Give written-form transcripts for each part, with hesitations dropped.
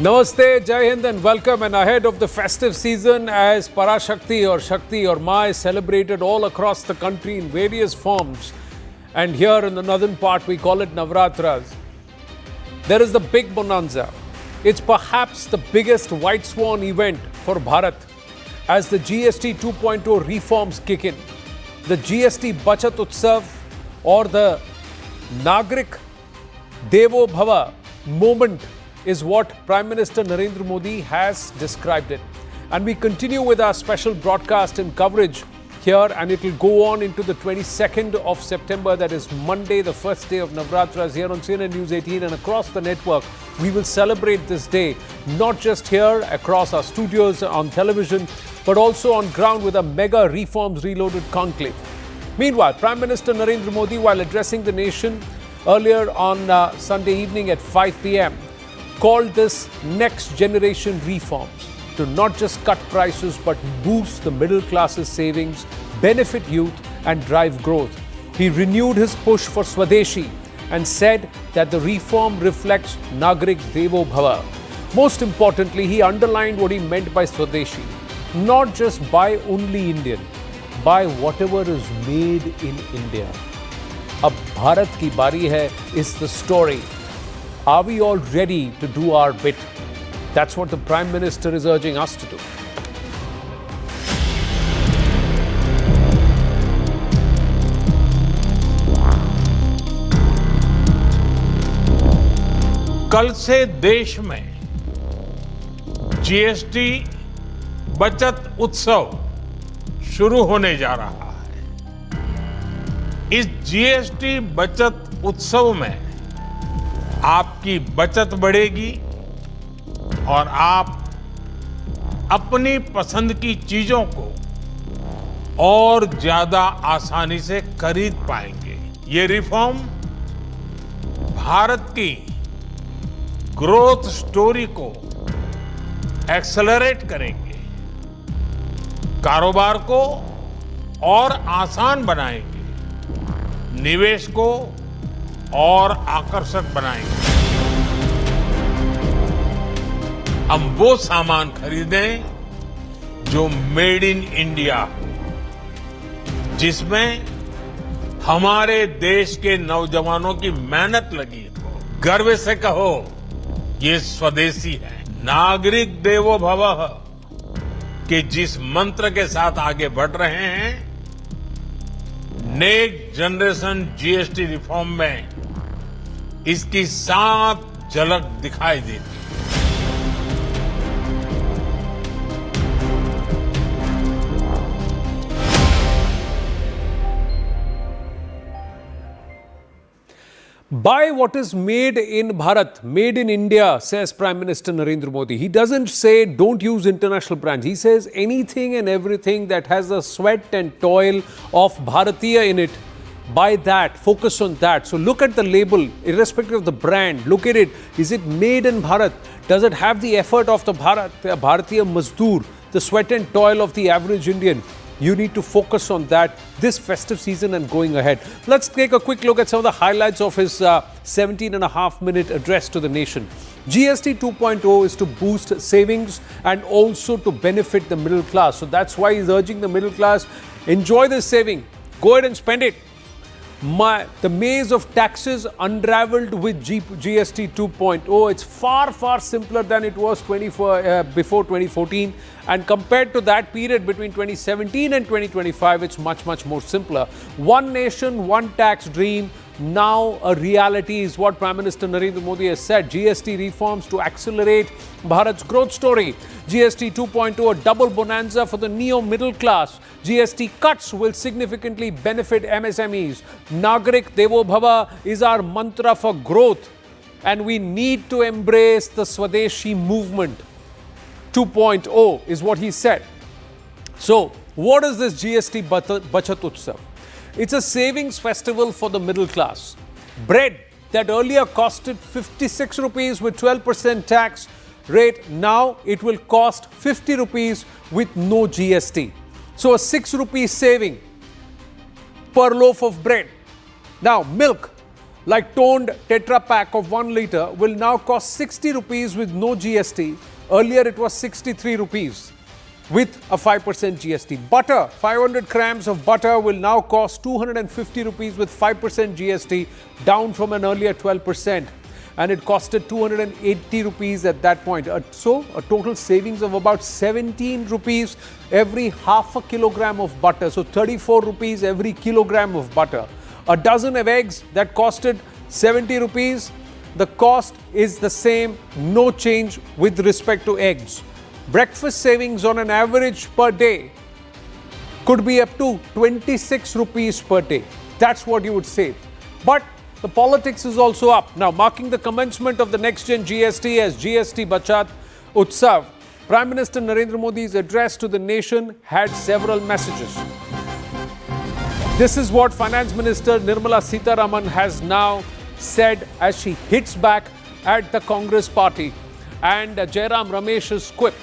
Namaste, Jai Hind and welcome, and ahead of the festive season as Parashakti or Shakti or Ma is celebrated all across the country in various forms, and here in the northern part we call it Navratras. There is the big bonanza. It's perhaps the biggest white swan event for Bharat as the GST 2.0 reforms kick in. The GST bachat utsav or the Nagrik Devo Bhava moment is what Prime Minister Narendra Modi has described it. And we continue with our special broadcast and coverage here, and it will go on into the 22nd of September, that is Monday, the first day of Navratras, here on CNN News 18 and across the network. We will celebrate this day, not just here across our studios on television, but also on ground with a mega Reforms Reloaded conclave. Meanwhile, Prime Minister Narendra Modi, while addressing the nation earlier on Sunday evening at 5 p.m., called this next generation reforms to not just cut prices but boost the middle class's savings, benefit youth and drive growth. He renewed his push for Swadeshi and said that the reform reflects Nagrik Devo Bhava. Most importantly, he underlined what he meant by Swadeshi. Not just buy only Indian, buy whatever is made in India. Ab Bharat ki bari hai is the story. Are we all ready to do our bit? That's what the Prime Minister is urging us to do. कल से देश में GST बचत उत्सव शुरू होने जा रहा है। इस जीएसटी बचत उत्सव में आपकी बचत बढ़ेगी और आप अपनी पसंद की चीजों को और ज्यादा आसानी से खरीद पाएंगे। ये रिफॉर्म भारत की ग्रोथ स्टोरी को एक्सेलरेट करेंगे, कारोबार को और आसान बनाएंगे, निवेश को और आकर्षक बनाएंगे। हम वो सामान खरीदें जो मेड इन इंडिया हो, जिसमें हमारे देश के नौजवानों की मेहनत लगी हो। गर्व से कहो, ये स्वदेशी है। नागरिक देवो भव के जिस मंत्र के साथ आगे बढ़ रहे हैं, नेक्स्ट जनरेशन जीएसटी रिफॉर्म में इसकी साफ झलक दिखाई देती है। Buy what is made in Bharat, made in India, says Prime Minister Narendra Modi. He doesn't say don't use international brands. He says anything and everything that has the sweat and toil of Bharatiya in it, buy that, focus on that. So look at the label, irrespective of the brand. Look at it. Is it made in Bharat? Does it have the effort of the Bharatiya Mazdoor, the sweat and toil of the average Indian? You need to focus on that this festive season and going ahead. Let's take a quick look at some of the highlights of his 17.5-minute address to the nation. GST 2.0 is to boost savings and also to benefit the middle class. So that's why he's urging the middle class, enjoy this saving, go ahead and spend it. The maze of taxes unraveled with GST 2.0. It's far, far simpler than it was before 2014. And compared to that period between 2017 and 2025, it's much, much more simpler. One nation, one tax dream, now a reality is what Prime Minister Narendra Modi has said. GST reforms to accelerate Bharat's growth story. GST 2.0, a double bonanza for the neo-middle class. GST cuts will significantly benefit MSMEs. Nagrik Devo Bhava is our mantra for growth. And we need to embrace the Swadeshi movement. 2.0 is what he said. So, what is this GST Bachat Utsav? It's a savings festival for the middle class. Bread that earlier costed 56 rupees with 12% tax rate, now it will cost 50 rupees with no GST. So a 6 rupee saving per loaf of bread. Now, milk like toned Tetra Pak of 1 litre will now cost 60 rupees with no GST. Earlier it was 63 rupees with a 5% GST. Butter, 500 grams of butter will now cost 250 rupees with 5% GST, down from an earlier 12%. And it costed 280 rupees at that point. So a total savings of about 17 rupees every half a kilogram of butter. So 34 rupees every kilogram of butter. A dozen of eggs that costed 70 rupees, the cost is the same, no change with respect to eggs. Breakfast savings on an average per day could be up to 26 rupees per day. That's what you would save. But the politics is also up. Now, marking the commencement of the Next-Gen GST as GST Bachat Utsav, Prime Minister Narendra Modi's address to the nation had several messages. This is what Finance Minister Nirmala Sitharaman has now said as she hits back at the Congress party and Jairam Ramesh's quip.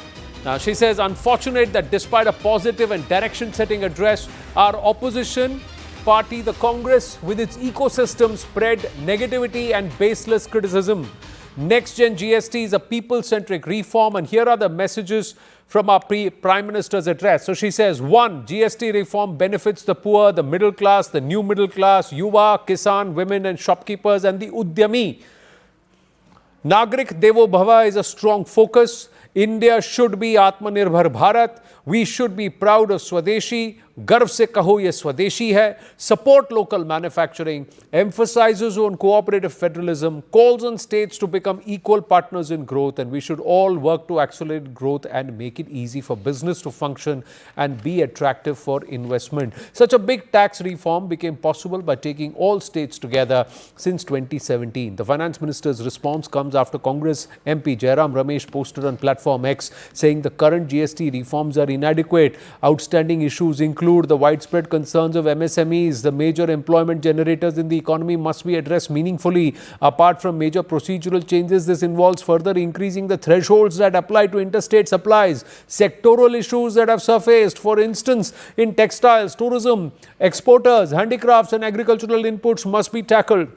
Now, she says, unfortunate that despite a positive and direction-setting address, our opposition party, the Congress, with its ecosystem, spread negativity and baseless criticism. Next-Gen GST is a people-centric reform, and here are the messages from our Prime Minister's address. So she says, 1. GST reform benefits the poor, the middle class, the new middle class, Yuva, Kisan, women and shopkeepers, and the Udyami. Nagrik Devo Bhava is a strong focus. India should be Atmanirbhar Bharat. We should be proud of Swadeshi. Garv se kaho ye Swadeshi hai. Support local manufacturing. Emphasizes on cooperative federalism. Calls on states to become equal partners in growth. And we should all work to accelerate growth and make it easy for business to function and be attractive for investment. Such a big tax reform became possible by taking all states together since 2017. The Finance Minister's response comes after Congress MP Jairam Ramesh posted on platform X saying the current GST reforms are inadequate. Outstanding issues include the widespread concerns of MSMEs. The major employment generators in the economy must be addressed meaningfully. Apart from major procedural changes, this involves further increasing the thresholds that apply to interstate supplies. Sectoral issues that have surfaced, for instance, in textiles, tourism, exporters, handicrafts and agricultural inputs must be tackled.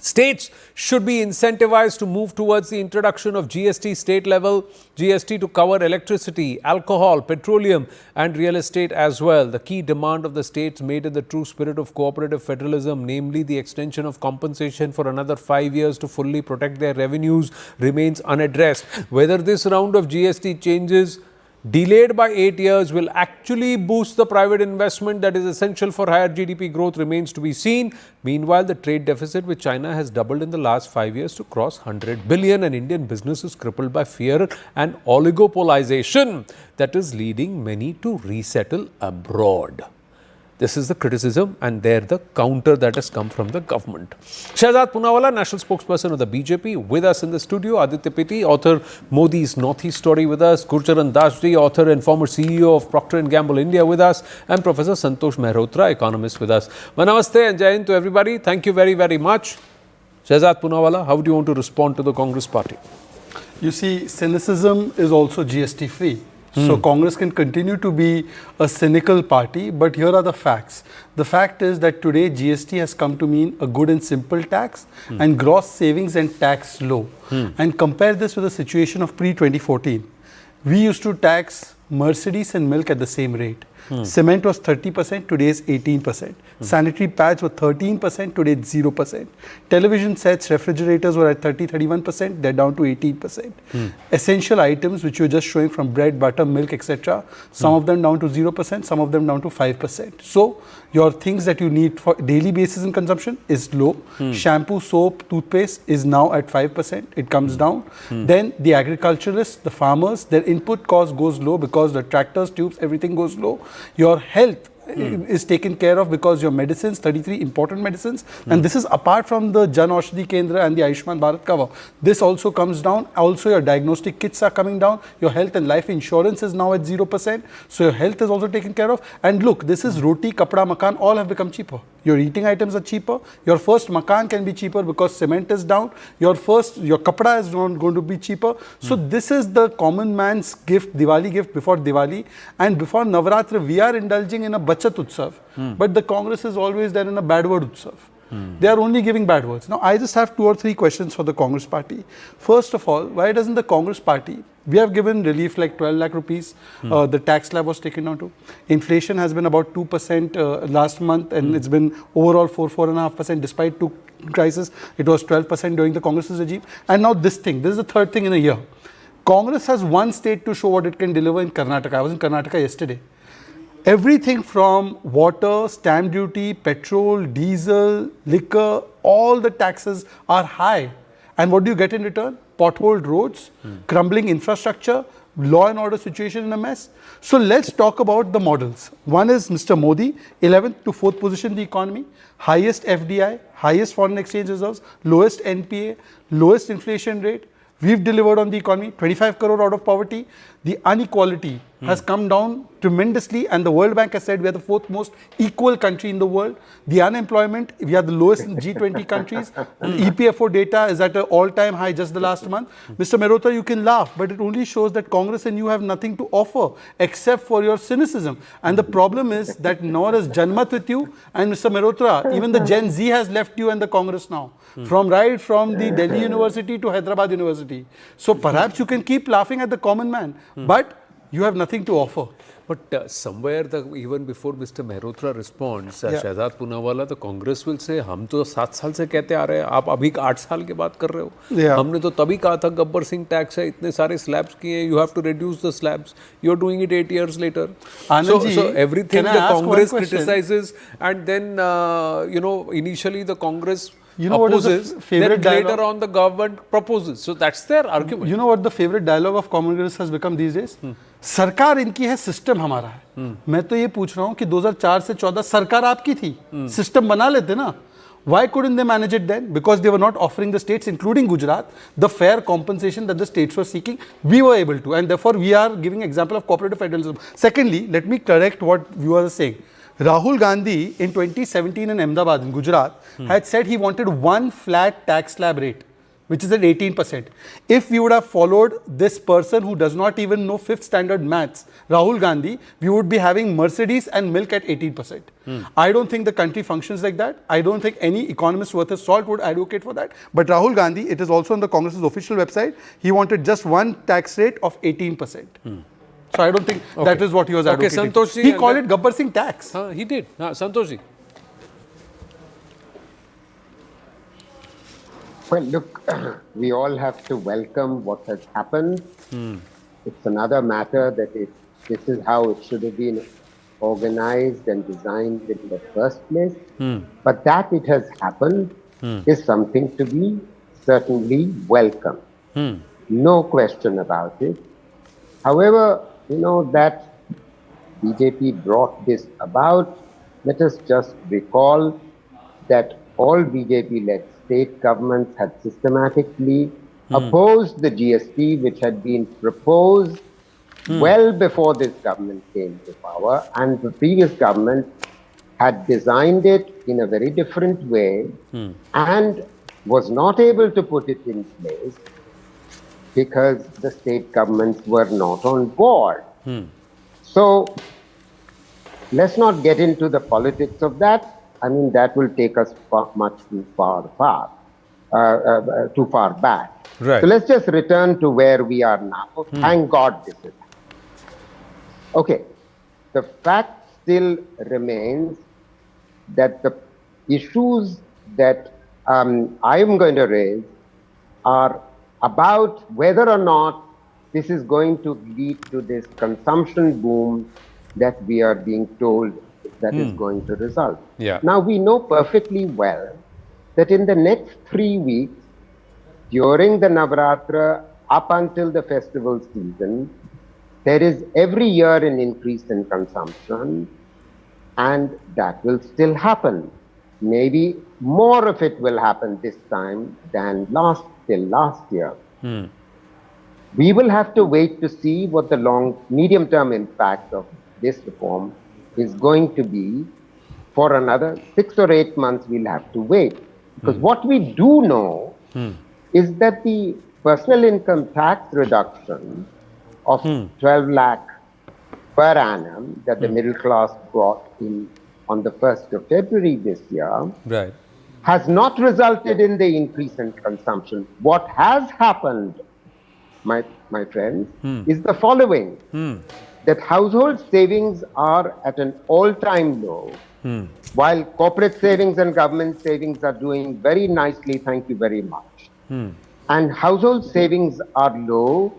States should be incentivized to move towards the introduction of GST state level GST to cover electricity, alcohol, petroleum and real estate as well. The key demand of the states made in the true spirit of cooperative federalism, namely the extension of compensation for another 5 years to fully protect their revenues, remains unaddressed. Whether this round of GST changes delayed by 8 years will actually boost the private investment that is essential for higher GDP growth remains to be seen. Meanwhile, the trade deficit with China has doubled in the last 5 years to cross 100 billion and Indian business is crippled by fear and oligopolization that is leading many to resettle abroad. This is the criticism and there the counter that has come from the government. Shehzad Poonawalla, national spokesperson of the BJP, with us in the studio. Aditya Piti, author Modi's Northeast Story with us. Gurcharan Dasji, author and former CEO of Procter & Gamble India with us. And Professor Santosh Mehrotra, economist with us. Namaste and Jai Hind to everybody. Thank you very, very much. Shehzad Poonawalla, how do you want to respond to the Congress party? You see, cynicism is also GST free. So Congress can continue to be a cynical party, but here are the facts. The fact is that today GST has come to mean a good and simple tax and gross savings and tax low. And compare this with the situation of pre-2014. We used to tax Mercedes and milk at the same rate. Cement was 30%, today is 18%. Sanitary pads were 13%, today it's 0%. Television sets, refrigerators were at 30-31%, they're down to 18%. Essential items, which you're just showing from bread, butter, milk, etc., some of them down to 0%, some of them down to 5%. So, your things that you need for daily basis in consumption is low. Shampoo, soap, toothpaste is now at 5%, it comes down. Then the agriculturalists, the farmers, their input cost goes low because the tractors, tubes, everything goes low. Your health is taken care of because your medicines, 33 important medicines, and this is apart from the Jan Aushadhi Kendra and the Ayushman Bharat cover. This also comes down. Also, your diagnostic kits are coming down. Your health and life insurance is now at 0%. So your health is also taken care of. And look, this is roti, kapda, makan, all have become cheaper. Your eating items are cheaper. Your first makan can be cheaper because cement is down. Your kapda is going to be cheaper. So this is the common man's gift, Diwali gift before Diwali. And before Navratra, we are indulging in a bachat utsav. But the Congress is always there in a bad word utsav. They are only giving bad words. Now, I just have 2 or 3 questions for the Congress party. First of all, why doesn't the Congress party, we have given relief like 12 lakh rupees, the tax slab was taken down to. Inflation has been about 2% last month, and it's been overall 4.5% despite 2 crises. It was 12% during the Congress's regime. And now this thing, this is the third thing in a year. Congress has one state to show what it can deliver in Karnataka. I was in Karnataka yesterday. Everything from water, stamp duty, petrol, diesel, liquor, all the taxes are high. And what do you get in return? Potholed roads, crumbling infrastructure, law and order situation in a mess. So let's talk about the models. One is Mr. Modi, 11th to 4th position in the economy, highest FDI, highest foreign exchange reserves, lowest NPA, lowest inflation rate. We've delivered on the economy, 25 crore out of poverty. The inequality has come down tremendously, and the World Bank has said we are the 4th most equal country in the world. The unemployment, we are the lowest in G20 countries. EPFO data is at an all-time high just the last month. Mr. Mehrotra, you can laugh, but it only shows that Congress and you have nothing to offer except for your cynicism. And the problem is that nor is Janmat with you, and Mr. Mehrotra, even the Gen Z has left you and the Congress now. From the Delhi University to Hyderabad University. So perhaps you can keep laughing at the common man, but you have nothing to offer. But somewhere, even before Mr. Mehrotra responds, Shahzad Poonawalla, the Congress will say, हम तो 7 साल से कहते आ रहे हैं, आप अभी 8 साल के बात कर रहे हो. हमने तो तभी कहा था गब्बर सिंह टैक्स है, इतने सारे slabs किए, you have to reduce the slabs. You are doing it 8 years later. So everything the Congress criticizes, and then initially the Congress opposes, then later on the government proposes. So that's their argument. You know what the favorite dialogue of Congress has become these days? सरकार इनकी है, system हमारा है. मैं तो ये पूछ रहा हूँ कि 2004 से 14 सरकार आपकी थी, सिस्टम बना लेते ना. Why couldn't they manage it then? Because they were not offering the states, including Gujarat, the fair compensation that the states were seeking. We were able to, and therefore we are giving example of cooperative federalism. Secondly, let me correct what viewers are saying. Rahul Gandhi in 2017 in Ahmedabad in Gujarat had said he wanted one flat tax slab rate, which is at 18%. If we would have followed this person who does not even know 5th standard maths, Rahul Gandhi, we would be having Mercedes and milk at 18%. I don't think the country functions like that. I don't think any economist worth his salt would advocate for that. But Rahul Gandhi, it is also on the Congress's official website, he wanted just one tax rate of 18%. So I don't think that is what he was advocating. Santoshi, he called it Gabbar Singh tax. He did. Santoshi. Well, look, we all have to welcome what has happened. It's another matter that this is how it should have been organized and designed in the first place. But that it has happened is something to be certainly welcome. No question about it. However, that BJP brought this about. Let us just recall that all BJP-led state governments had systematically opposed the GST, which had been proposed well before this government came to power, and the previous government had designed it in a very different way and was not able to put it in place because the state governments were not on board. So let's not get into the politics of that. I mean, that will take us much too far back. Right. So let's just return to where we are now. Thank God this is. Okay. The fact still remains that the issues that I am going to raise are about whether or not this is going to lead to this consumption boom that we are being told that is going to result. Now, we know perfectly well that in the next 3 weeks, during the Navratra, up until the festival season, there is every year an increase in consumption, and that will still happen. Maybe more of it will happen this time than till last year. We will have to wait to see what the medium-term impact of this reform is going to be. For another 6 or 8 months, we'll have to wait. Because what we do know is that the personal income tax reduction of 12 lakh per annum that the middle class got in on the 1st of February this year has not resulted in the increase in consumption. What has happened, my friends, is the following. That household savings are at an all-time low, while corporate savings and government savings are doing very nicely, thank you very much. And household savings are low,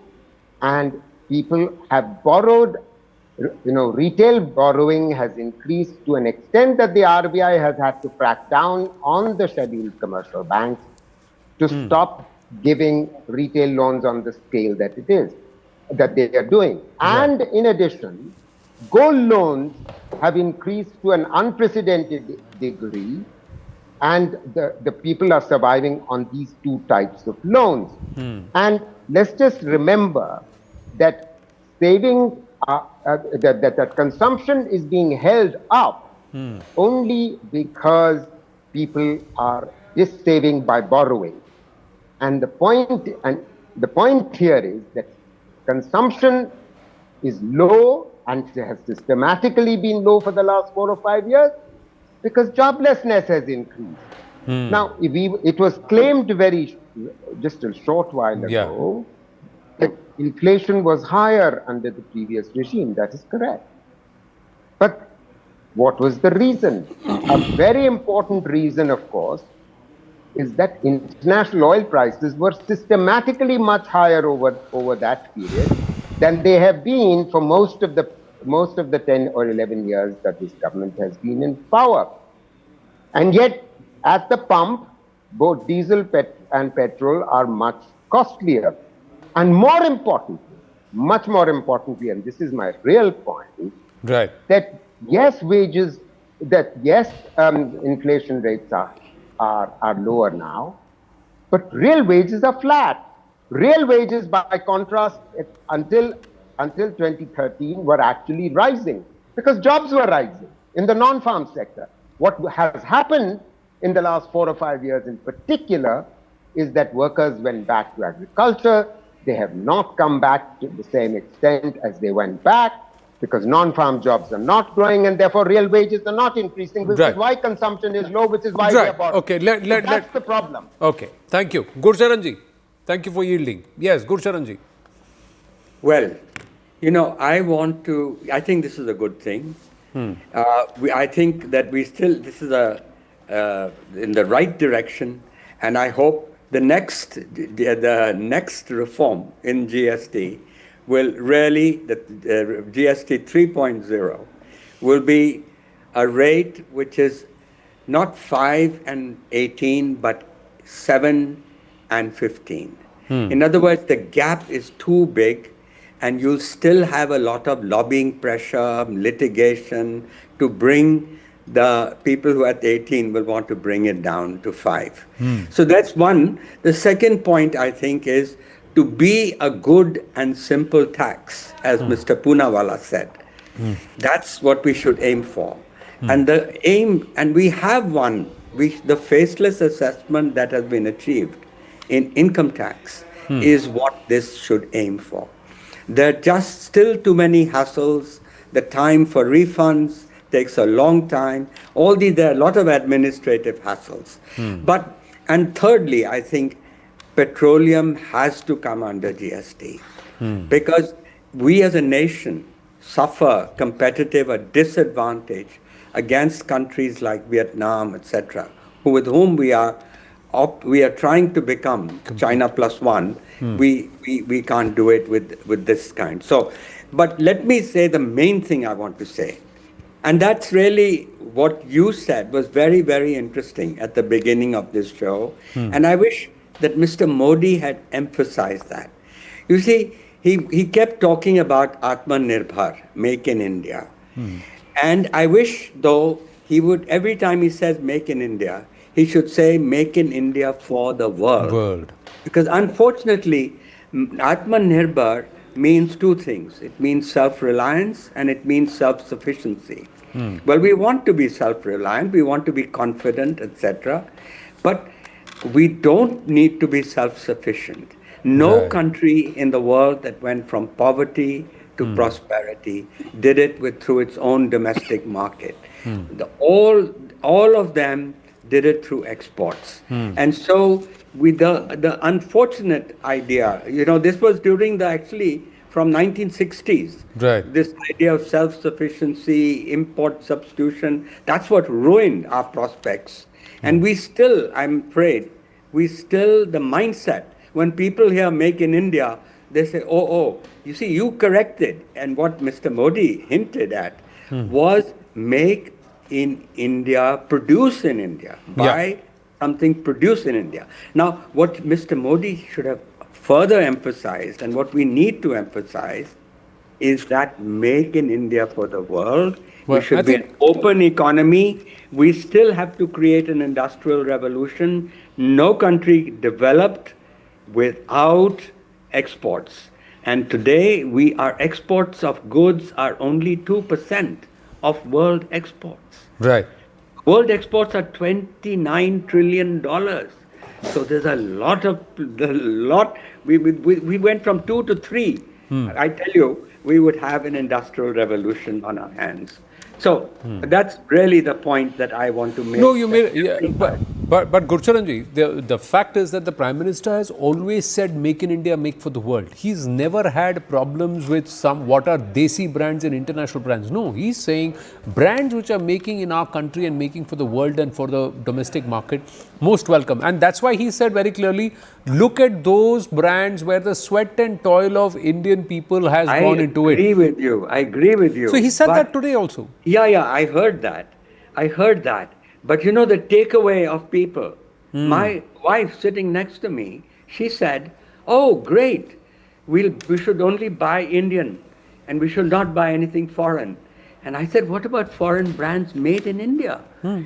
and people have borrowed, retail borrowing has increased to an extent that the RBI has had to crack down on the scheduled commercial banks to stop giving retail loans on the scale that they are doing. And in addition, gold loans have increased to an unprecedented degree, and the people are surviving on these two types of loans. And let's just remember that that consumption is being held up only because people are just saving by borrowing. And the point here is that consumption is low, and it has systematically been low for the last 4 or 5 years because joblessness has increased. Now, it was claimed just a short while ago that inflation was higher under the previous regime. That is correct. But what was the reason? A very important reason, of course, is that international oil prices were systematically much higher over that period than they have been for most of the 10 or 11 years that this government has been in power. And yet, at the pump, both diesel and petrol are much costlier. And more importantly, much more importantly, and this is my real point, that inflation rates are lower now, but real wages are flat. Real wages, by contrast, until 2013 were actually rising because jobs were rising in the non-farm sector. What has happened in the last 4 or 5 years in particular is that workers went back to agriculture. They have not come back to the same extent as they went back because non-farm jobs are not growing, and therefore real wages are not increasing, which is why consumption is low, which is why we are borrowing. Okay, that's the problem. Okay, thank you. Gursharanji, thank you for yielding. Yes, Gursharanji. Well, I think this is a good thing. I think that this is in the right direction, and I hope the next reform in GST will really, the GST 3.0 will be a rate which is not 5 and 18, but 7 and 15. In other words, the gap is too big, and you'll still have a lot of lobbying pressure, litigation to bring the people who are at 18 will want to bring it down to 5. So that's one. The second point, I think, is to be a good and simple tax, as Mr. Poonawalla said. That's what we should aim for. And we have the faceless assessment that has been achieved in income tax is what this should aim for. There are just still too many hassles. The time for refunds takes a long time. There are a lot of administrative hassles. And thirdly, I think petroleum has to come under GST because we as a nation suffer competitive disadvantage against countries like Vietnam, etc., with whom we are trying to become China plus one. We can't do it with this kind. So, but let me say the main thing I want to say, and that's really what you said was very, very interesting at the beginning of this show. And I wish that Mr. Modi had emphasized that. You see, he kept talking about Atmanirbhar, make in India. And I wish, though, he would, every time he says make in India, he should say make in India for the world. Because unfortunately, Atmanirbhar means two things. It means self-reliance and it means self-sufficiency. Well, we want to be self-reliant, we want to be confident, etc. But we don't need to be self-sufficient. No country in the world that went from poverty to prosperity did it through its own domestic market. All of them did it through exports. And so with the unfortunate idea, this was during from 1960s. Right. This idea of self-sufficiency, import substitution, that's what ruined our prospects. And we still, I'm afraid, the mindset, when people hear make in India, they say, you see, you corrected. And what Mr. Modi hinted at was make in India, produce in India, buy something produced in India. Now, what Mr. Modi should have further emphasized, and what we need to emphasize, is that make in India for the world. Well, we should be an open economy. We still have to create an industrial revolution. No country developed without exports. And today, our exports of goods are only 2% of world exports. Right. World exports are $29 trillion. So there's a lot. We went from 2 to 3. I tell you, we would have an industrial revolution on our hands. So that's really the point that I want to make. No, you made, but Gurcharanji, the fact is that the Prime Minister has always said make in India, make for the world. He's never had problems with what are desi brands and international brands. No, he's saying brands which are making in our country and making for the world and for the domestic market, most welcome. And that's why he said very clearly, look at those brands where the sweat and toil of Indian people has gone into it. I agree with you. So he said that today also. Yeah, I heard that. But the takeaway of people, my wife sitting next to me, she said, oh, great, we should only buy Indian and we should not buy anything foreign. And I said, what about foreign brands made in India?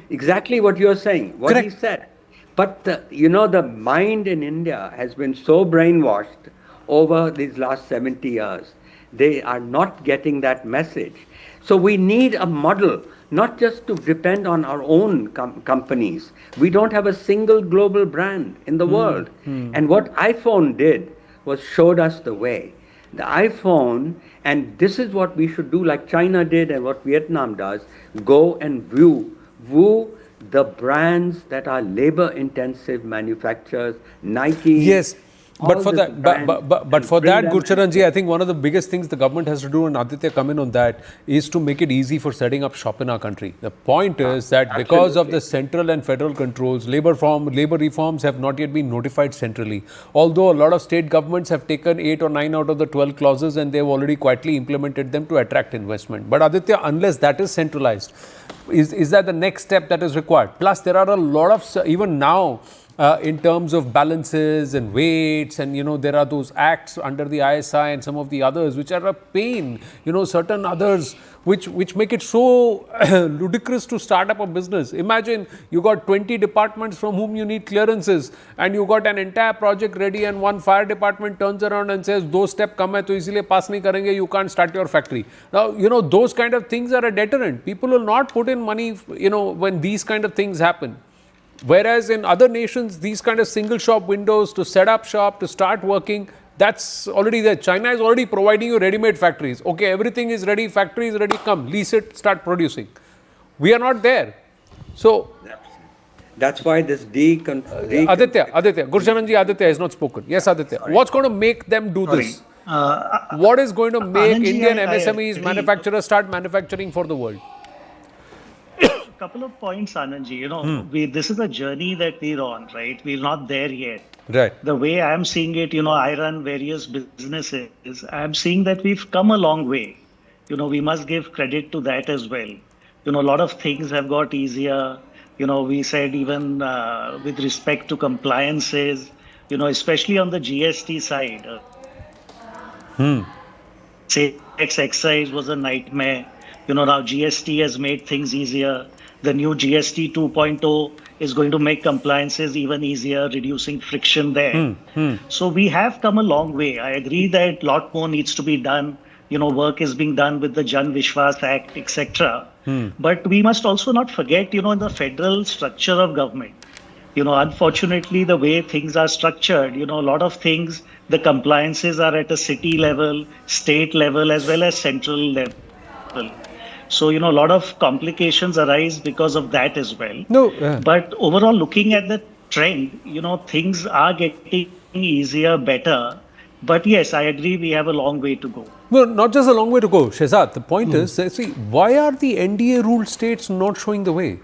Exactly what you're saying, what Correct. he said. But the mind in India has been so brainwashed over these last 70 years. They are not getting that message. So we need a model, not just to depend on our own companies. We don't have a single global brand in the world. And what iPhone did was showed us the way. The iPhone, and this is what we should do, like China did and what Vietnam does, go and woo the brands that are labor-intensive manufacturers, Nike. Yes. But for that, Gurcharanji, Gurcharanji, I think one of the biggest things the government has to do, and Aditya come in on that, is to make it easy for setting up shop in our country. The point is that because of the central and federal controls, labor reforms have not yet been notified centrally. Although a lot of state governments have taken 8 or 9 out of the 12 clauses and they've already quietly implemented them to attract investment. But Aditya, unless that is centralized, is that the next step that is required? Plus, there are a lot of, even now, in terms of balances and weights, and there are those acts under the ISI and some of the others which are a pain, certain others which make it so ludicrous to start up a business. Imagine you got 20 departments from whom you need clearances, and you got an entire project ready, and one fire department turns around and says, "Do step come hai, to isliye pass nahi karenge, you can't start your factory." Now, those kind of things are a deterrent. People will not put in money, when these kind of things happen. Whereas in other nations, these kind of single shop windows to set up shop, to start working, that's already there. China is already providing you ready-made factories. Okay, everything is ready, factory is ready, come, lease it, start producing. We are not there. So, that's why this Aditya, Gurcharanji, Aditya has not spoken. Yes, Aditya. Sorry. What's going to make them do this? What is going to make Anandji, Indian MSMEs, manufacturers start manufacturing for the world? Couple of points, Anandji. This is a journey that we're on, right? We're not there yet. Right. The way I'm seeing it, I run various businesses. I'm seeing that we've come a long way. We must give credit to that as well. A lot of things have got easier. We said even with respect to compliances, especially on the GST side. Say, excise was a nightmare. Now GST has made things easier. The new GST 2.0 is going to make compliances even easier, reducing friction there. So we have come a long way. I agree that a lot more needs to be done. Work is being done with the Jan Vishwas Act, etc. But we must also not forget, in the federal structure of government, unfortunately, the way things are structured, a lot of things, the compliances are at a city level, state level, as well as central level. So, a lot of complications arise because of that as well. No, But overall, looking at the trend, things are getting easier, better. But yes, I agree, we have a long way to go. well, not just a long way to go, Shehzad. The point is, see, why are the NDA ruled states not showing the way?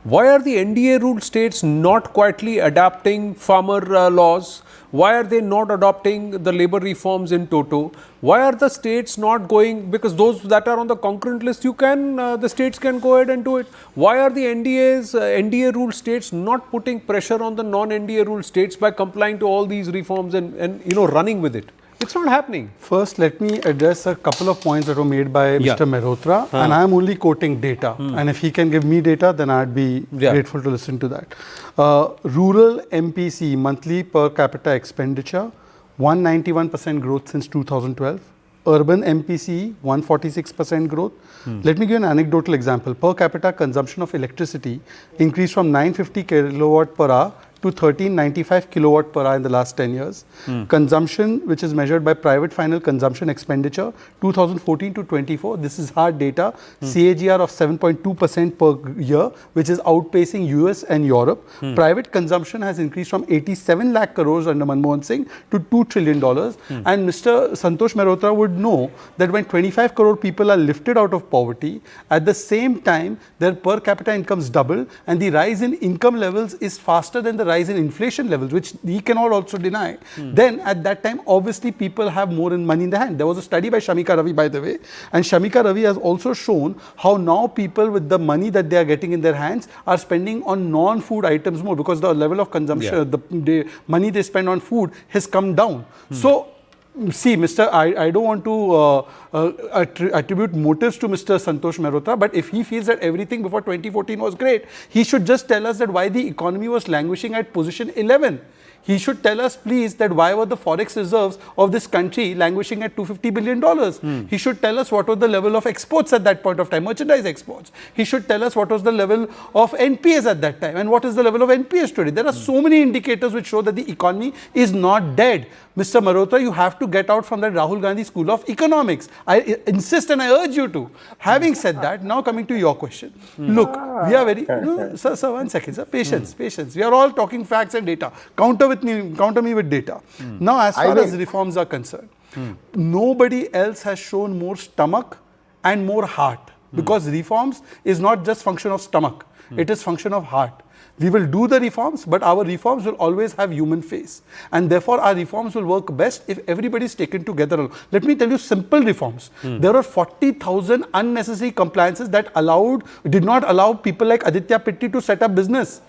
Why are the NDA ruled states not quietly adapting farmer laws? Why are they not adopting the labor reforms in toto? Why are the states not going? Because those that are on the concurrent list, the states can go ahead and do it. Why are the NDA ruled states not putting pressure on the non-NDA ruled states by complying to all these reforms and running with it? It's not happening. First, let me address a couple of points that were made by Mr. Mehrotra, and I am only quoting data. And if he can give me data, then I'd be grateful to listen to that. Rural MPC monthly per capita expenditure, 191% growth since 2012. Urban MPC, 146% growth. Let me give an anecdotal example. Per capita consumption of electricity increased from 950 kilowatt per hour to 1395 kilowatt per hour in the last 10 years. Consumption, which is measured by private final consumption expenditure, 2014 to 24, this is hard data, CAGR of 7.2% per year, which is outpacing US and Europe. Private consumption has increased from 87 lakh crores under Manmohan Singh to $2 trillion. And Mr. Santosh Mehrotra would know that when 25 crore people are lifted out of poverty, at the same time, their per capita incomes double, and the rise in income levels is faster than the rise in inflation levels, which he cannot also deny, then at that time, obviously people have more money in their hand. There was a study by Shamika Ravi, by the way, and Shamika Ravi has also shown how now people with the money that they are getting in their hands are spending on non-food items more, because the level of consumption, the money they spend on food has come down. So, see, I don't want to attribute motives to Mr. Santosh Mehrotra, but if he feels that everything before 2014 was great, he should just tell us that why the economy was languishing at position 11. He should tell us, please, that why were the forex reserves of this country languishing at $250 billion? He should tell us what was the level of exports at that point of time, merchandise exports. He should tell us what was the level of NPAs at that time and what is the level of NPAs today. There are so many indicators which show that the economy is not dead. Mr. Mehrotra, you have to get out from that Rahul Gandhi school of economics. I insist and I urge you to. Having said that, now coming to your question. Look, we are very... No, sir, 1 second, sir. Patience. We are all talking facts and data. Counter me with data. Now, as far as reforms are concerned, nobody else has shown more stomach and more heart, because reforms is not just function of stomach, it is function of heart. We will do the reforms, but our reforms will always have human face, and therefore our reforms will work best if everybody is taken together. Let me tell you simple reforms. There are 40,000 unnecessary compliances that did not allow people like Aditya Pitti to set up business.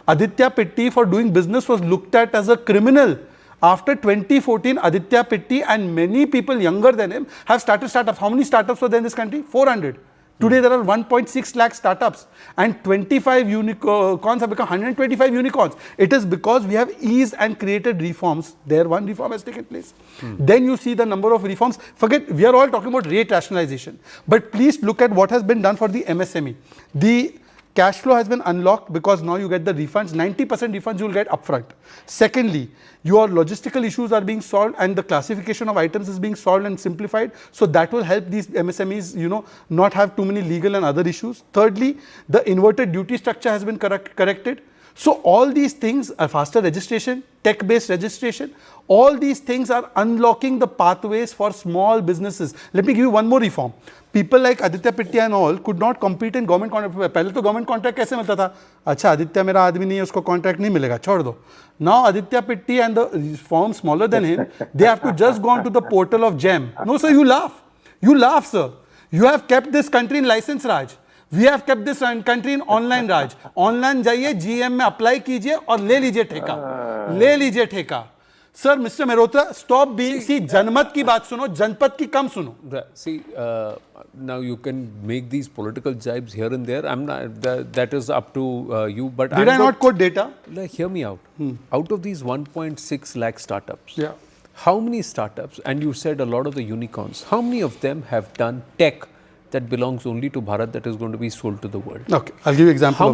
Aditya Pitti, for doing business, was looked at as a criminal. After 2014, Aditya Pitti and many people younger than him have started startups. How many startups were there in this country? 400. Today there are 1.6 lakh startups, and 25 unicorns have become 125 unicorns. It is because we have eased and created reforms. There one reform has taken place. Then you see the number of reforms. Forget, we are all talking about rate rationalization. But please look at what has been done for the MSME. The cash flow has been unlocked because now you get the refunds. 90% refunds you will get upfront. Secondly, your logistical issues are being solved and the classification of items is being solved and simplified. So that will help these MSMEs, not have too many legal and other issues. Thirdly, the inverted duty structure has been corrected. So all these things, a faster registration, tech-based registration, all these things are unlocking the pathways for small businesses. Let me give you one more reform. People like Aditya Pitti and all could not compete in government contract. पहले तो government contract कैसे मिलता था? अच्छा, Aditya मेरा आदमी नहीं है, उसको contract नहीं मिलेगा, छोड़ दो. Now Aditya Pitti and the firms smaller than him, they have to just go on to the portal of GEM. No, sir, you laugh. You laugh, sir. You have kept this country in license Raj. We have kept this country in online Raj. Online जाइए, GM में apply कीजिए और ले लीजिए ठेका. ले लीजिए ठेका. Sir, Mr. Mehrotra, stop being... See, जनमत की बात सुनो, जनपद की कम सुनो. See, now you can make these political jibes here and there. I'm not. That is up to you. But did I not quote data? Like, hear me out. Out of these 1.6 lakh startups, yeah, how many startups? And you said a lot of the unicorns. How many of them have done tech that belongs only to Bharat that is going to be sold to the world? Okay, I'll give you an example.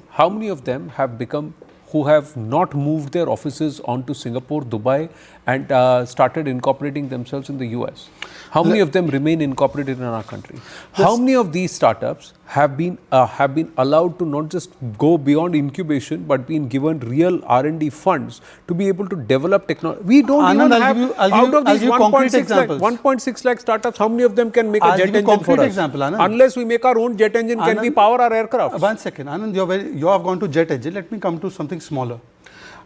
How many of them have become who have not moved their offices onto Singapore, Dubai, and started incorporating themselves in the US? How many of them remain incorporated in our country? How many of these startups have been allowed to not just go beyond incubation, but been given real R&D funds to be able to develop technology? We don't Anand, even have, out of these 1.6 lakh startups, how many of them can make a jet engine for us? Example, Anand. Unless we make our own jet engine, can we power our aircraft? One second, Anand, you have gone to jet engine. Let me come to something smaller.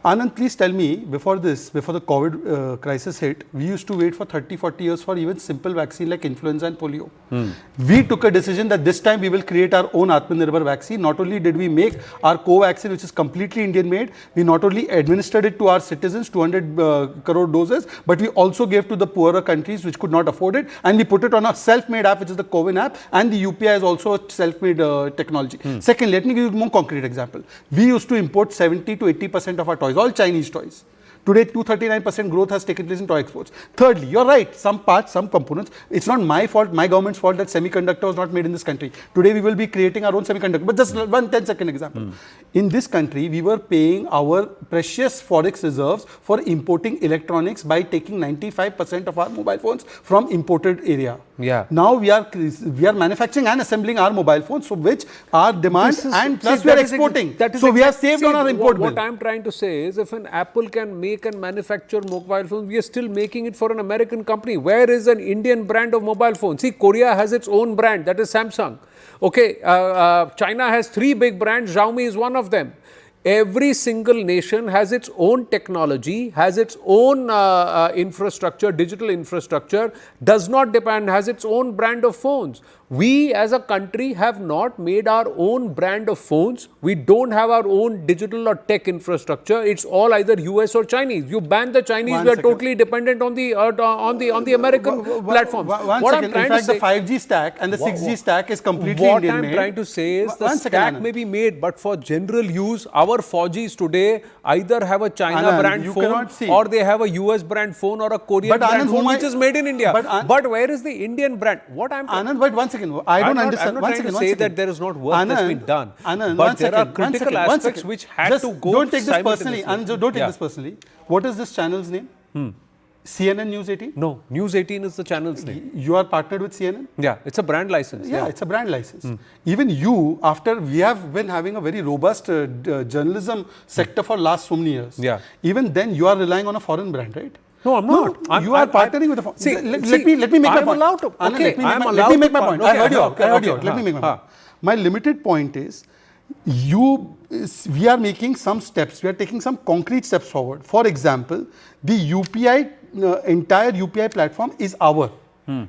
Anand, please tell me, before the COVID crisis hit, we used to wait for 30, 40 years for even simple vaccine like influenza and polio. We took a decision that this time we will create our own Atmanirbhar vaccine. Not only did we make our co-vaccine, which is completely Indian made, we not only administered it to our citizens, 200 crore doses, but we also gave to the poorer countries which could not afford it, and we put it on a self-made app, which is the CoWIN app, and the UPI is also a self-made technology. Second, let me give you a more concrete example. We used to import 70 to 80% of our toys, all Chinese toys. Today, 239% growth has taken place in toy exports. Thirdly, you're right, some parts, some components, it's not my fault, my government's fault that semiconductor was not made in this country. Today, we will be creating our own semiconductor. But just one 10-second example. In this country, we were paying our precious forex reserves for importing electronics by taking 95% of our mobile phones from imported area. Yeah. Now we are manufacturing and assembling our mobile phones, so which our demand and plus we are exporting. So we have saved on our import bill. What I'm trying to say is, if an Apple can make and manufacture mobile phones, we are still making it for an American company. Where is an Indian brand of mobile phone? See, Korea has its own brand, that is Samsung. Okay, China has 3 big brands, Xiaomi is one of them. Every single nation has its own technology, has its own infrastructure, digital infrastructure, does not depend, has its own brand of phones. We as a country have not made our own brand of phones. We don't have our own digital or tech infrastructure. It's all either US or Chinese. You ban the Chinese, we are totally dependent on the American platforms. What I'm trying to say, the 5G stack and the 6G stack is completely Indian made. What I'm trying to say is the stack may be made, but for general use, our 4Gs today either have a China brand phone or they have a US brand phone or a Korean brand phone which is made in India. But where is the Indian brand? What I'm Anand, but one second, I don't understand. I'm not trying to say that there is not work that's been done. But there are critical aspects which had to go. Don't take this personally. Anand, don't take this personally. What is this channel's name? CNN News 18? No, News 18 is the channel's name. You are partnered with CNN? Yeah, it's a brand license. Yeah, it's a brand license. Even you, after we have been having a very robust journalism sector for last so many years. Yeah. Even then, you are relying on a foreign brand, right? No, I'm not. You are partnering with a foreign. See, let me make my point. Let me make my point. I heard you out. Let me make my point. My limited point is, we are making some steps. We are taking some concrete steps forward. For example, the UPI, entire UPI platform is our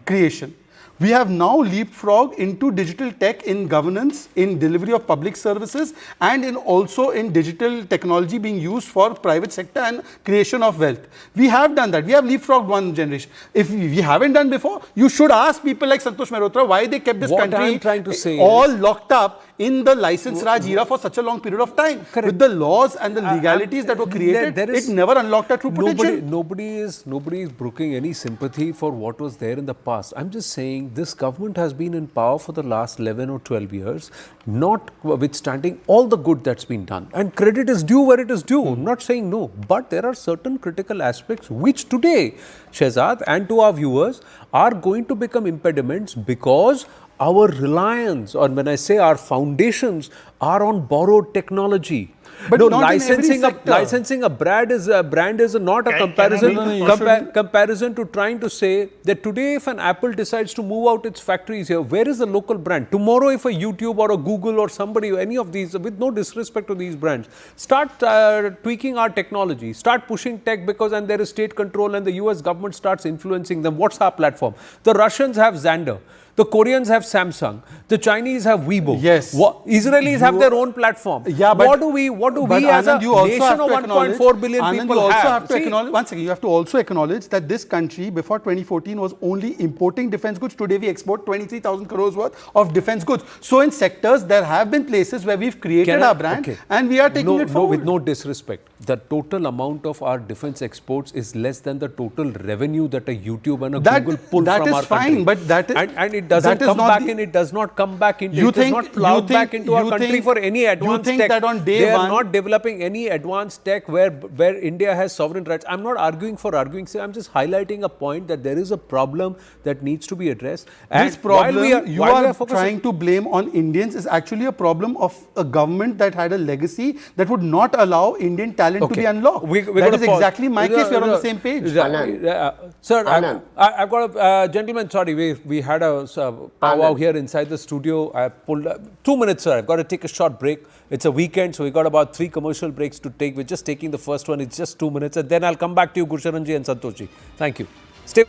creation. We have now leapfrogged into digital tech in governance, in delivery of public services, and also in digital technology being used for private sector and creation of wealth. We have done that. We have leapfrogged one generation. If we haven't done before, you should ask people like Santosh Mehrotra why they kept this country all locked up in the license Raj era for such a long period of time. Correct. With the laws and the legalities that were created, it never unlocked our true potential. Nobody is brooking any sympathy for what was there in the past. I'm just saying this government has been in power for the last 11 or 12 years, notwithstanding all the good that's been done. And credit is due where it is due. I'm not saying no, but there are certain critical aspects which today, Shehzad, and to our viewers, are going to become impediments because our reliance, or when I say our foundations, are on borrowed technology. But no, not licensing a brand is not a comparison to trying to say that today if an Apple decides to move out its factories here, where is the local brand? Tomorrow if a YouTube or a Google or somebody, or any of these, with no disrespect to these brands, start tweaking our technology, start pushing tech and there is state control and the US government starts influencing them. What's our platform? The Russians have Xander. The Koreans have Samsung. The Chinese have Weibo. Yes. Israelis have their own platform. Yeah, but what do we as a nation of 1.4 billion people have? One second, you have to also acknowledge that this country before 2014 was only importing defense goods. Today we export 23,000 crores worth of defense goods. So in sectors, there have been places where we've created our brand and we are taking it forward. With no disrespect, the total amount of our defense exports is less than the total revenue that a YouTube and a Google pull from our country. That is fine, but that is... And it doesn't come back in. It does not come back into. It is not plowed back into our country for any advanced tech. That on day they are one, not developing any advanced tech where India has sovereign rights. I'm not arguing for arguing. I'm just highlighting a point that there is a problem that needs to be addressed. And this problem you are trying to blame on Indians is actually a problem of a government that had a legacy that would not allow Indian talent to be unlocked. That is exactly my case. We are on the same page. Sir, I've got a gentleman. Sorry, we had a powwow here inside the studio. I pulled 2 minutes, sir. I've got to take a short break. It's a weekend, so we got about 3 commercial breaks to take. We're just taking the first one. It's just 2 minutes, and then I'll come back to you, Gursharanji and Santoshji. Thank you. Stay.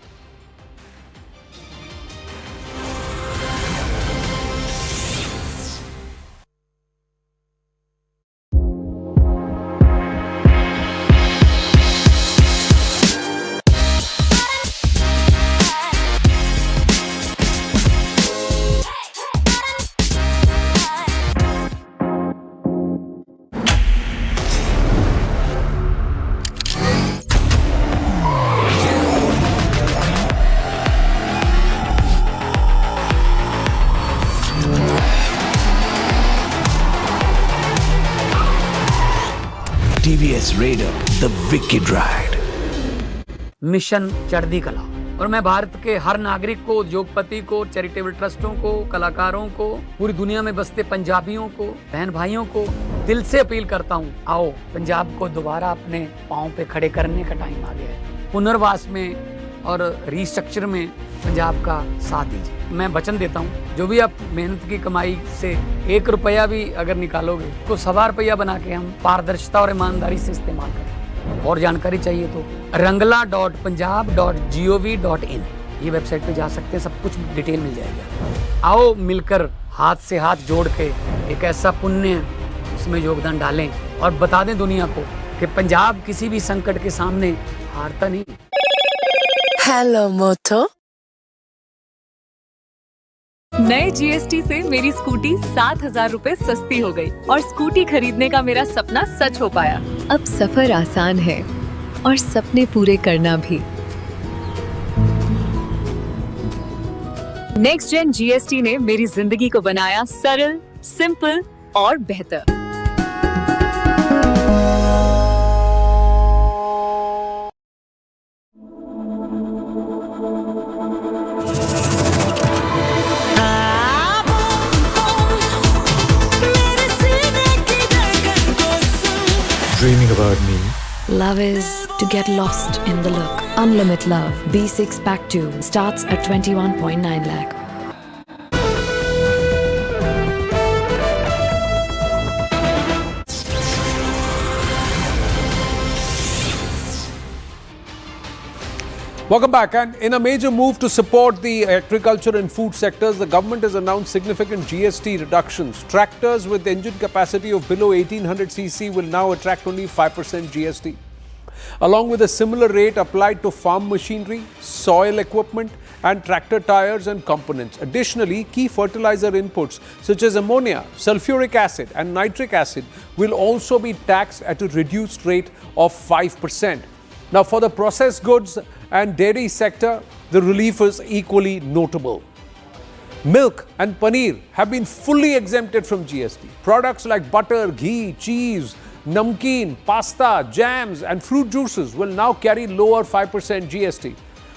TVS Raider, the wicked ride. Mission चढ़ती कला। और मैं भारत के हर नागरिक को, उद्योगपति को, charitable ट्रस्टों को, कलाकारों को, पूरी दुनिया में बसते पंजाबियों को, बहन भाइयों को दिल से अपील करता हूँ, आओ पंजाब को दोबारा अपने पांव पे खड़े करने का टाइम आ गया है। पुनर्वास में और रीस्ट्रक्चर में पंजाब का साथ दीजिए। मैं वचन देता हूँ, जो भी आप मेहनत की कमाई से 1 रुपया भी अगर निकालोगे तो 1.25 रुपया बना के हम पारदर्शिता और ईमानदारी से इस्तेमाल करेंगे। और जानकारी चाहिए तो rangla.punjab.gov.in ये वेबसाइट पे जा सकते हैं, सब कुछ डिटेल मिल जाएगा। आओ मिलकर हाथ से हाथ जोड़ के एक ऐसा पुण्य उसमें योगदान डालें और बता दें दुनिया को कि पंजाब किसी भी संकट के सामने हारता नहीं। हेलो मोटो। नए जीएसटी से मेरी स्कूटी 7,000 रुपए सस्ती हो गई और स्कूटी खरीदने का मेरा सपना सच हो पाया। अब सफर आसान है और सपने पूरे करना भी। नेक्स्ट जेन जीएसटी ने मेरी जिंदगी को बनाया सरल, सिंपल और बेहतर। Dreaming about me? Love is to get lost in the look. Unlimited Love B6 Pack 2 starts at 21.9 lakh. Welcome back. And in a major move to support the agriculture and food sectors, the government has announced significant GST reductions. Tractors with engine capacity of below 1800cc will now attract only 5% GST, along with a similar rate applied to farm machinery, soil equipment, and tractor tires and components. Additionally, key fertilizer inputs such as ammonia, sulfuric acid, and nitric acid will also be taxed at a reduced rate of 5%. Now, for the processed goods and dairy sector, the relief is equally notable. Milk and paneer have been fully exempted from GST. Products like butter, ghee, cheese, namkeen, pasta, jams, and fruit juices will now carry lower 5% GST.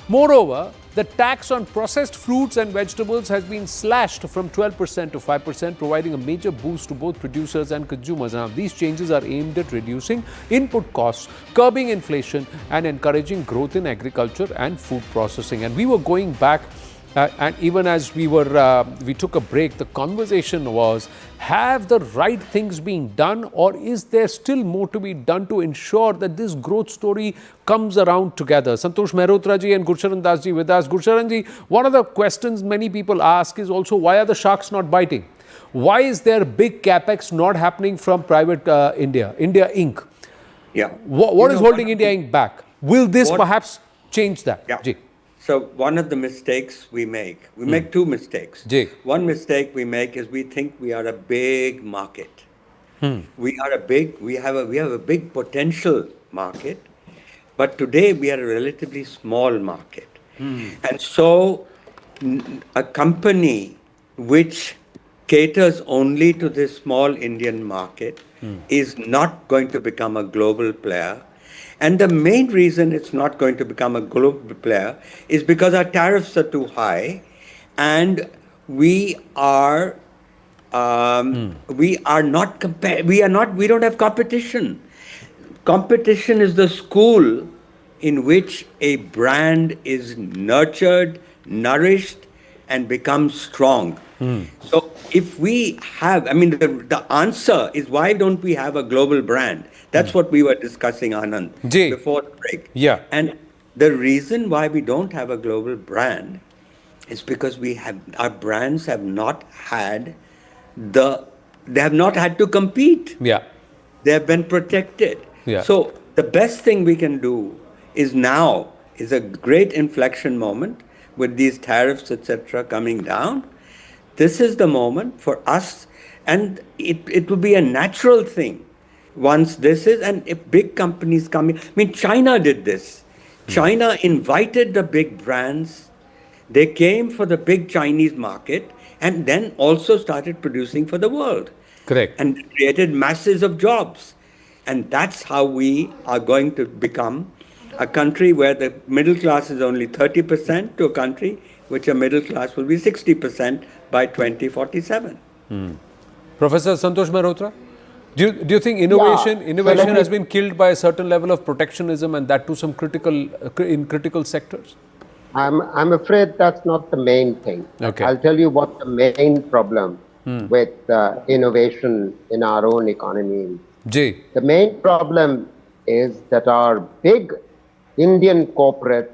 Moreover, the tax on processed fruits and vegetables has been slashed from 12% to 5%, providing a major boost to both producers and consumers. Now, these changes are aimed at reducing input costs, curbing inflation, and encouraging growth in agriculture and food processing. And we were going back, and even as we took a break, the conversation was, have the right things being done, or is there still more to be done to ensure that this growth story comes around together? Santosh Mehrotra ji and Gursharan Das ji with us. Gursharan ji, one of the questions many people ask is also, why are the sharks not biting? Why is there big capex not happening from private India Inc? Yeah. What is holding India Inc back? Will this perhaps change that? Yeah. Ji. So one of the mistakes we make 2 mistakes. Ji. One mistake we make is we think we are a big market. We have a big potential market, but today we are a relatively small market. And so a company which caters only to this small Indian market is not going to become a global player. And the main reason it's not going to become a global player is because our tariffs are too high, and we don't have competition. Competition is the school in which a brand is nurtured, nourished, and becomes strong. So if we have, the answer is, why don't we have a global brand? That's what we were discussing, Anand, before the break. Yeah. And the reason why we don't have a global brand is because our brands have not had to compete. Yeah. They have been protected. Yeah. So the best thing we can do is a great inflection moment with these tariffs, etc., coming down. This is the moment for us, and it will be a natural thing once this is, and if big companies come in. China did this. China invited the big brands. They came for the big Chinese market and then also started producing for the world. Correct. And created masses of jobs. And that's how we are going to become a country where the middle class is only 30%, to a country which a middle class will be 60% by 2047. Professor Santosh Mehrotra, do you think innovation has been killed by a certain level of protectionism, and that to some critical sectors? I'm afraid that's not the main thing. Okay. I'll tell you what the main problem with innovation in our own economy is. The main problem is that our big Indian corporates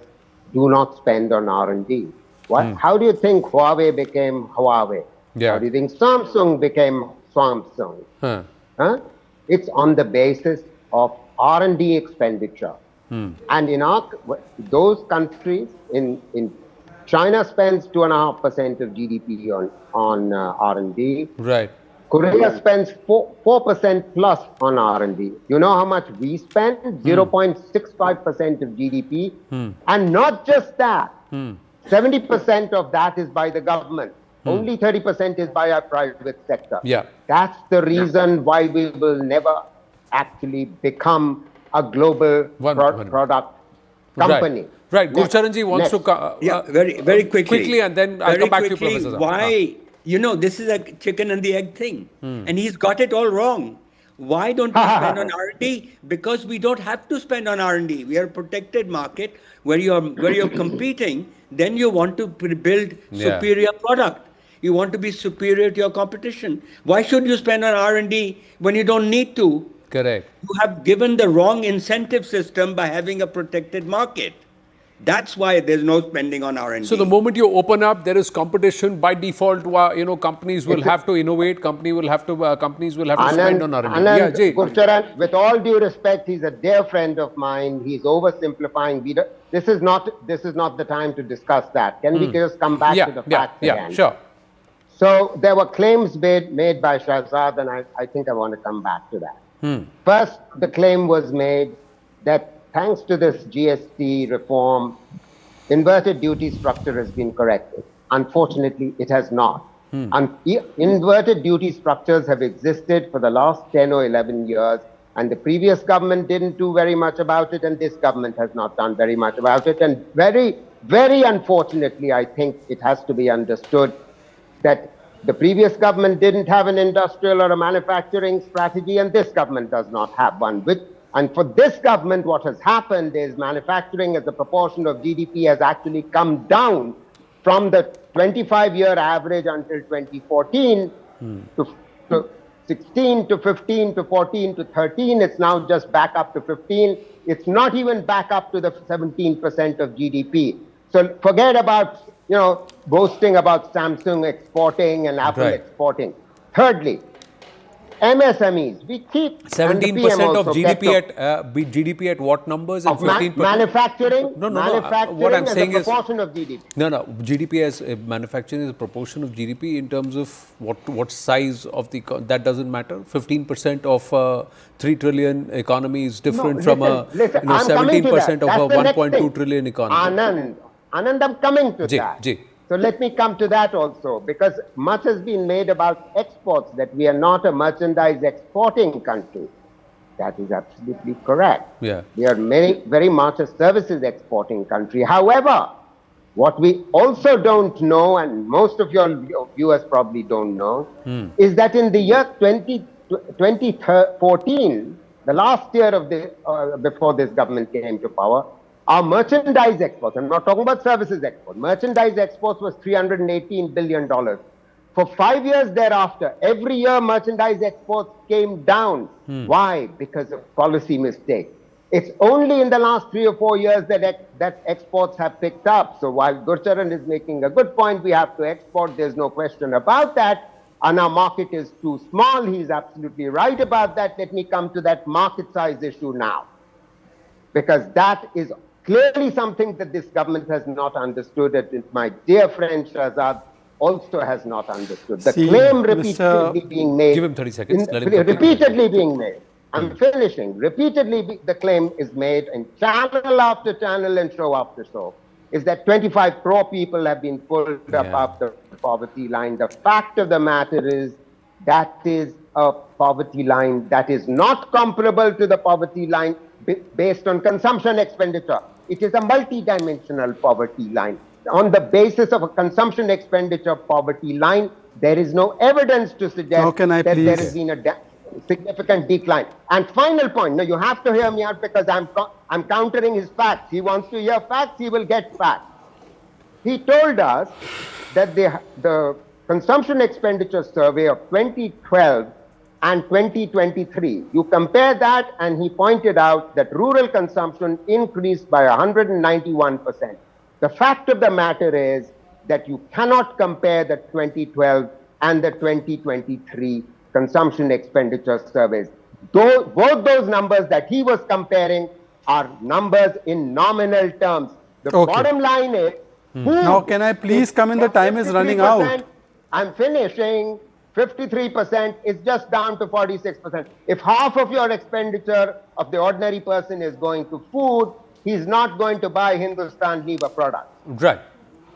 do not spend on R&D. How do you think Huawei became Huawei? Yeah. How do you think Samsung became Samsung? It's on the basis of R&D expenditure. And in those countries, in China spends 2.5% of GDP on R&D. Right. Korea spends 4% plus on R&D. You know how much we spend? 0.65% of GDP. And not just that. 70% of that is by the government. Only 30% is by our private sector. Yeah. That's the reason why we will never actually become a global product company. Right. Gurcharanji wants to very, very quickly. Quickly, and then I'll come back to you, Professor. Why? This is a chicken and the egg thing. And he's got it all wrong. Why don't we spend on R&D? Because we don't have to spend on R&D. We are a protected market where you're competing. Then you want to build superior product. You want to be superior to your competition. Why should you spend on R&D when you don't need to? Correct. You have given the wrong incentive system by having a protected market. That's why there's no spending on R&D. So the moment you open up, there is competition by default. Companies will have to innovate. Companies will have to spend on R&D. Gurcharan, with all due respect, he's a dear friend of mine. He's oversimplifying. This is not the time to discuss that. Can we just come back to the facts again? Yeah, sure. So there were claims made by Shahzad, and I think I want to come back to that. First, the claim was made that thanks to this GST reform, inverted duty structure has been corrected. Unfortunately, it has not. Inverted duty structures have existed for the last 10 or 11 years, and the previous government didn't do very much about it, and this government has not done very much about it. And very, very unfortunately, I think it has to be understood that the previous government didn't have an industrial or a manufacturing strategy, and this government does not have one. And for this government, what has happened is manufacturing as a proportion of GDP has actually come down from the 25-year average until 2014 to 16 to 15 to 14 to 13. It's now just back up to 15. It's not even back up to the 17% of GDP. So forget about, boasting about Samsung exporting and Apple exporting. Thirdly, MSMEs, we keep 17% of GDP at what numbers? And 15%? Manufacturing. No. Manufacturing What I'm saying is proportion of GDP. No. GDP as manufacturing is a proportion of GDP in terms of what size of that doesn't matter. 15% of 3 trillion economy is different from 17% of a 1.2 trillion economy. Anand, I'm coming to that. So let me come to that also, because much has been made about exports, that we are not a merchandise exporting country. That is absolutely correct. Yeah. We are very much a services exporting country. However, what we also don't know, and most of your viewers probably don't know, is that in the year 2014, the last year of the before this government came to power, our merchandise exports, I'm not talking about services exports, merchandise exports was $318 billion. For 5 years thereafter, every year merchandise exports came down. Why? Because of policy mistakes. It's only in the last 3 or 4 years that exports have picked up. So while Gurcharan is making a good point, we have to export, there's no question about that. And our market is too small. He's absolutely right about that. Let me come to that market size issue now, because that is clearly something that this government has not understood. And my dear friend Shahzad also has not understood. The claim repeatedly being made. Give him 30 seconds. Repeatedly being made. I'm finishing. Repeatedly, the claim is made in channel after channel and show after show, is that 25 crore people have been pulled up after the poverty line. The fact of the matter is that is a poverty line that is not comparable to the poverty line based on consumption expenditure. It is a multi-dimensional poverty line. On the basis of a consumption expenditure poverty line, there is no evidence to suggest that there has been a significant decline. And final point, now you have to hear me out, because I'm countering his facts. He wants to hear facts, he will get facts. He told us that the consumption expenditure survey of 2012 and 2023, you compare that, and he pointed out that rural consumption increased by 191%. The fact of the matter is that you cannot compare the 2012 and the 2023 consumption expenditure surveys. Both those numbers that he was comparing are numbers in nominal terms. The bottom line is, now can I please come in? The time is running out. I'm finishing. 53% is just down to 46%. If half of your expenditure of the ordinary person is going to food, he's not going to buy Hindustan Lever products. Right.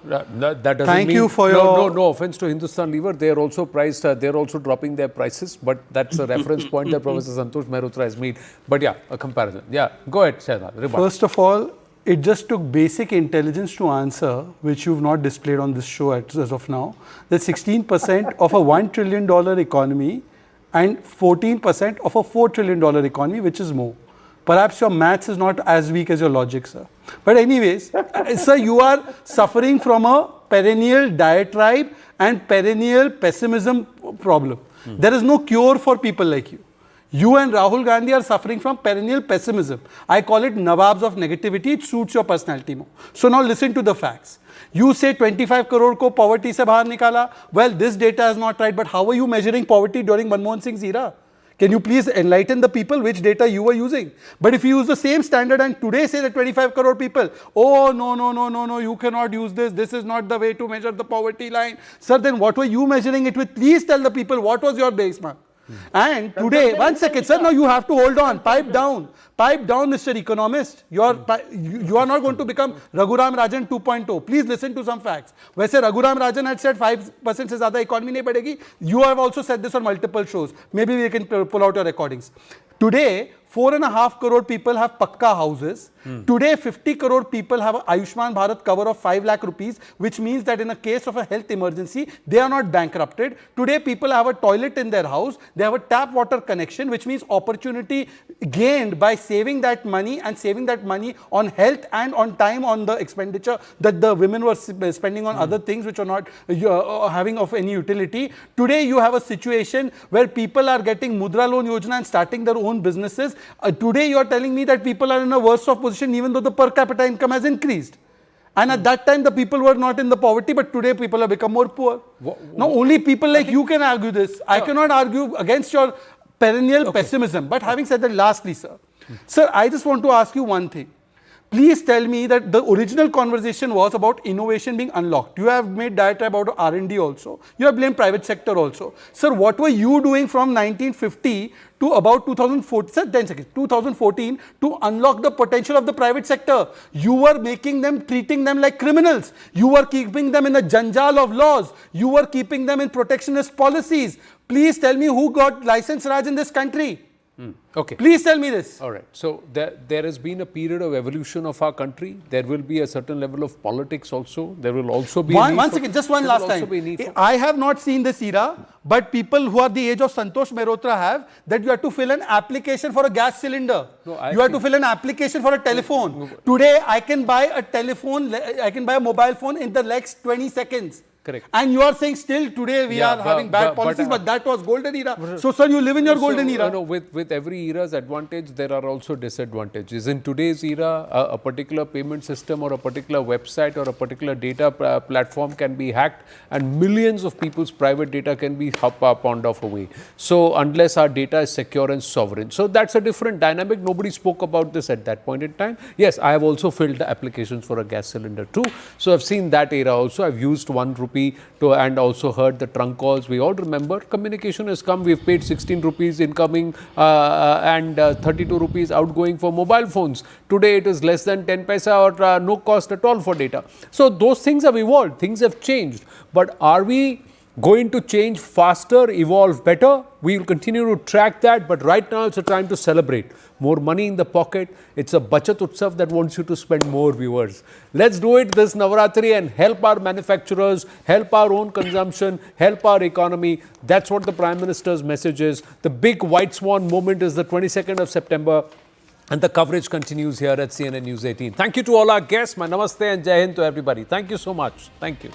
That doesn't Thank mean, you for your... No offense to Hindustan Lever. They are also priced, they are also dropping their prices, but that's a reference point that Professor Santosh Mehrotra has made. But yeah, a comparison. Yeah, go ahead, Shahzad. First of all, it just took basic intelligence to answer, which you've not displayed on this show as of now, that 16% of a $1 trillion economy and 14% of a $4 trillion economy, which is more. Perhaps your maths is not as weak as your logic, sir. But anyways, sir, you are suffering from a perennial diatribe and perennial pessimism problem. There is no cure for people like you. You and Rahul Gandhi are suffering from perennial pessimism. I call it Nawabs of negativity. It suits your personality more. So now listen to the facts. You say 25 crore ko poverty se bahar nikala. Well, this data is not right, but how are you measuring poverty during Manmohan Singh's era? Can you please enlighten the people which data you were using? But if you use the same standard and today say that 25 crore people, oh, no, you cannot use this. This is not the way to measure the poverty line. Sir, then what were you measuring it with? Please tell the people what was your benchmark. And today, one second, sir, now you have to hold on. Pipe down, Mr. Economist. You are not going to become Raghuram Rajan 2.0. Please listen to some facts. वैसे Raghuram Rajan had said 5% से ज़्यादा economy नहीं बढ़ेगी. You have also said this on multiple shows. Maybe we can pull out your recordings. Today, 4.5 crore people have pakka houses. Today, 50 crore people have a Ayushman Bharat cover of 5 lakh rupees, which means that in a case of a health emergency, they are not bankrupted. Today, people have a toilet in their house. They have a tap water connection, which means opportunity gained by saving that money and saving that money on health and on time on the expenditure that the women were spending on other things which are not having of any utility. Today, you have a situation where people are getting Mudra Loan Yojana and starting their own businesses. Today, you are telling me that people are in a worse off position even though the per capita income has increased. And at that time, the people were not in the poverty, but today people have become more poor. Now, only people like you can argue this. I cannot argue against your perennial pessimism. But having said that, lastly, sir, I just want to ask you one thing. Please tell me that the original conversation was about innovation being unlocked. You have made diatribe about R&D also. You have blamed private sector also. Sir, what were you doing from 1950 to about 2014, sir, 10 seconds, 2014 to unlock the potential of the private sector? You were making them, treating them like criminals. You were keeping them in a janjal of laws. You were keeping them in protectionist policies. Please tell me who got license Raj in this country. Okay. Please tell me this. All right. So there has been a period of evolution of our country. There will be a certain level of politics also. There will also be one second, just one last time. I have not seen this era, but people who are the age of Santosh Mehrotra have, that you have to fill an application for a gas cylinder. No, you have to fill an application for a telephone. Today, I can buy a telephone, I can buy a mobile phone in the next 20 seconds. Correct. And you are saying still today we are having bad policies, but that was golden era. So, sir, you live in your golden era. No, with every era's advantage, there are also disadvantages. In today's era, a particular payment system or a particular website or a particular data platform can be hacked, and millions of people's private data can be pawned off away. So, unless our data is secure and sovereign. So, that's a different dynamic. Nobody spoke about this at that point in time. Yes, I have also filled applications for a gas cylinder too. So, I've seen that era also. I've used 1 rupee and also heard the trunk calls. We all remember communication has come. We've paid 16 rupees incoming and 32 rupees outgoing for mobile phones. Today it is less than 10 paisa or no cost at all for data. So those things have evolved. Things have changed. But are we going to change faster, evolve better? We will continue to track that, but right now it's a time to celebrate. More money in the pocket. It's a bachat utsav that wants you to spend more, viewers. Let's do it this Navaratri and help our manufacturers, help our own consumption, help our economy. That's what the Prime Minister's message is. The big white swan moment is the 22nd of September. And the coverage continues here at CNN News 18. Thank you to all our guests. My namaste and jai hind to everybody. Thank you so much. Thank you.